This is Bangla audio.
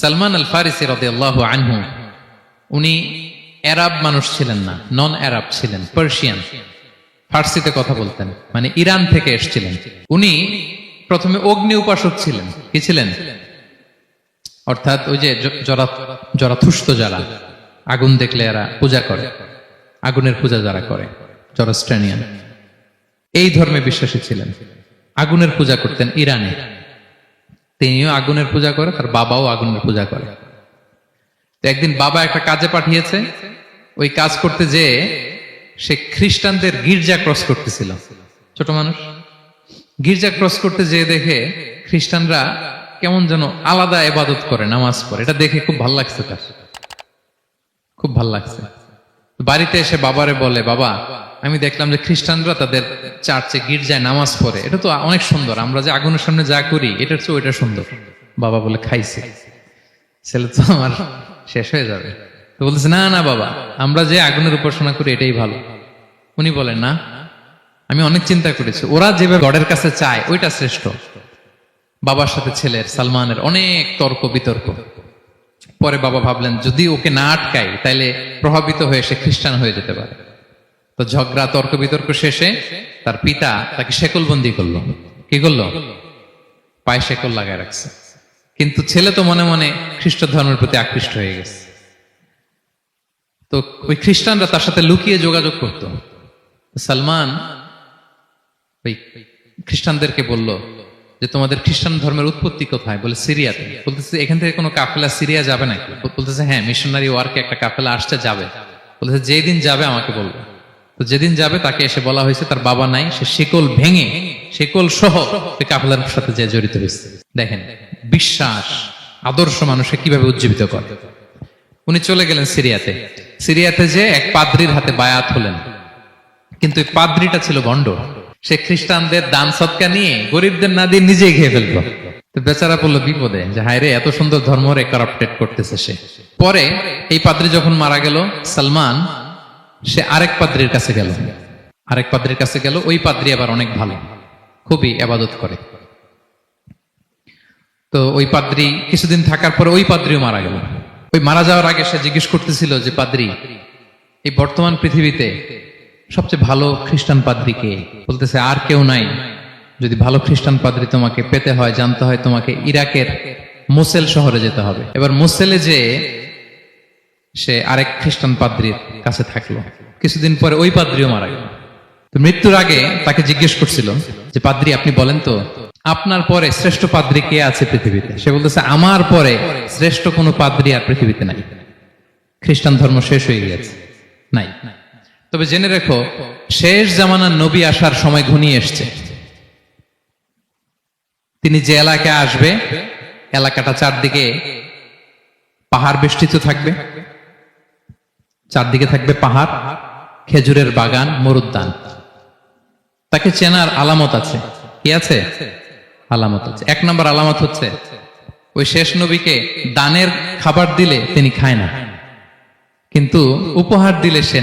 সালমান আল ফারিসি রাদিয়াল্লাহু আনহু উনি আরব মানুষ ছিলেন না, নন আরব ছিলেন, পার্সিয়ান, ফার্সিতে কথা বলতেন, মানে ইরান থেকে এসেছিলেন। উনি প্রথমে অগ্নি উপাসক ছিলেন। কি ছিলেন? অর্থাৎ ওই যে জরাথুষ্ট যারা আগুন দেখলে এরা পূজা করে, আগুনের পূজা যারা করে, জরস্ট্রানিয়ান, এই ধর্মে বিশ্বাসী ছিলেন। আগুনের পূজা করতেন ইরানে। তিনিও আগুনের পূজা করে, তার বাবাও আগুনের পূজা করে। তো একদিন বাবা একটা কাজে পাঠিয়েছে, ওই কাজ করতে যেয়ে সে খ্রিস্টানদের গির্জা ক্রস করতেছিল। ছোট মানুষ গির্জা ক্রস করতে যেয়ে দেখে খ্রিস্টানরা কেমন যেন আলাদা ইবাদত করে, নামাজ পড়ে। এটা দেখে খুব ভাল লাগছে, তার খুব ভাল লাগছে। বাড়িতে এসে বাবারে বলে, বাবা আমি দেখলাম যে খ্রিস্টানরা তাদের চার্চে গির্জায় নামাজ পড়ে, এটা তো অনেক সুন্দর, আমরা যে আগুনের সামনে যা করি এটার চেয়ে ওইটা সুন্দর। বাবা বলে, খাইছে, ছেলে তো আমার শেষ হয়ে যাবে। তো বলতেছে, না না বাবা, আমরা যে আগুনের উপাসনা করি এটাই ভালো। উনি বলেন, না, আমি অনেক চিন্তা করেছি, ওরা যেভাবে গডের কাছে চায় ওইটা শ্রেষ্ঠ। বাবার সাথে ছেলের, সালমানের অনেক তর্ক বিতর্ক। পরে বাবা ভাবলেন, যদি ওকে না আটকাই তাইলে প্রভাবিত হয়ে সে খ্রিস্টান হয়ে যেতে পারে। তো ঝগড়া তর্ক বিতর্ক শেষে তার পিতা তাকে শেকলবন্দি করলো। কি করলো? পায়ে শেকল লাগায় রাখছে। কিন্তু ছেলে তো মনে মনে খ্রিস্ট ধর্মের প্রতি আকৃষ্ট হয়ে গেছে। তো ওই খ্রিস্টানরা তার সাথে লুকিয়ে যোগাযোগ করত। সালমান ওই খ্রিস্টানদেরকে বলল যে, তোমাদের খ্রিস্টান ধর্মের উৎপত্তি কোথায়? বলে, সিরিয়াতে। বলতেছে, এখান থেকে কোনো কাফেলা সিরিয়া যাবে নাকি? বলতেছে, হ্যাঁ, মিশনারি ওয়ার্কে একটা কাফেলা আসছে, যাবে। বলতেছে, যেদিন যাবে আমাকে বলবো। তো যেদিন যাবে তাকে এসে বলা হয়েছে তার বাবা নাই, সে শিকল ভেঙে, শিকল সহ কাফেলার সাথে যে জড়িত হয়েছে। দেখেন বিশ্বাস, আদর্শ মানুষকে কিভাবে উজ্জীবিত করে। উনি চলে গেলেন সিরিয়াতে। সিরিয়াতে যে এক পাদ্রির হাতে বায়াত হলেন, কিন্তু এই পাদ্রিটা ছিল ভণ্ড। সে খ্রিস্টানদের দান সদকা নিয়ে গরিবদের না দিয়ে নিজেই খেয়ে ফেলতো। তো বেচারা পড়লো বিপদে, যে হায় রে, এত সুন্দর ধর্ম রে কারাপ্টেড করতেছে সে। পরে এই পাদ্রি যখন মারা গেল, সালমান সে আরেক পাদ্রির কাছে গেল। আরেক পাদ্রির কাছে গেল। ওই পাদ্রি আবার অনেক ভালো, খুবই ইবাদত করে। তো ওই পাদ্রি কিছুদিন থাকার পরে ওই পাদ্রিও মারা গেল। ওই মারা যাওয়ার আগে সে জিজ্ঞেস করতেছিল যে, পাদ্রি, এই বর্তমান পৃথিবীতে সবচেয়ে ভালো খ্রিস্টান পাদ্রি কে? বলতেছে, আর কেউ নাই। যদি ভালো খ্রিস্টান পাদ্রি তোমাকে পেতে হয়, জানতে হয়, তোমাকে ইরাকের মোসেল শহরে যেতে হবে। এবার মোসেলে যে সে আরেক খ্রিস্টান পাদ্রির কাছে থাকলো। কিছুদিন পরে ওই পাদ্রিও মারা গেল। তো মৃত্যুর আগে তাকে জিজ্ঞেস করছিল যে, পাদ্রি আপনি বলেন তো, আপনার পরে শ্রেষ্ঠ পাদ্রি কে আছে পৃথিবীতে? সে বলতেছে, আমার পরে শ্রেষ্ঠ কোনো পাদ্রি আর পৃথিবীতে নাই, খ্রিস্টান ধর্ম শেষ হয়ে গিয়েছে, নাই। তবে জেনে রেখো, শেষ জামানার নবী আসার সময় ঘনিয়ে এসছে। তিনি যে এলাকায় আসবে, এলাকাটা চারদিকে পাহাড় বেষ্টিত থাকবে, চারদিকে থাকবে পাহাড়, খেজুরের বাগান, মরুদ্যান। তাকে চেনার আলামত আছে। কি আছে? আলামত আছে। এক নম্বর আলামত হচ্ছে, ওই শেষ নবীকে দানের খাবার দিলে তিনি খায় না, কিন্তু উপহার দিলে সে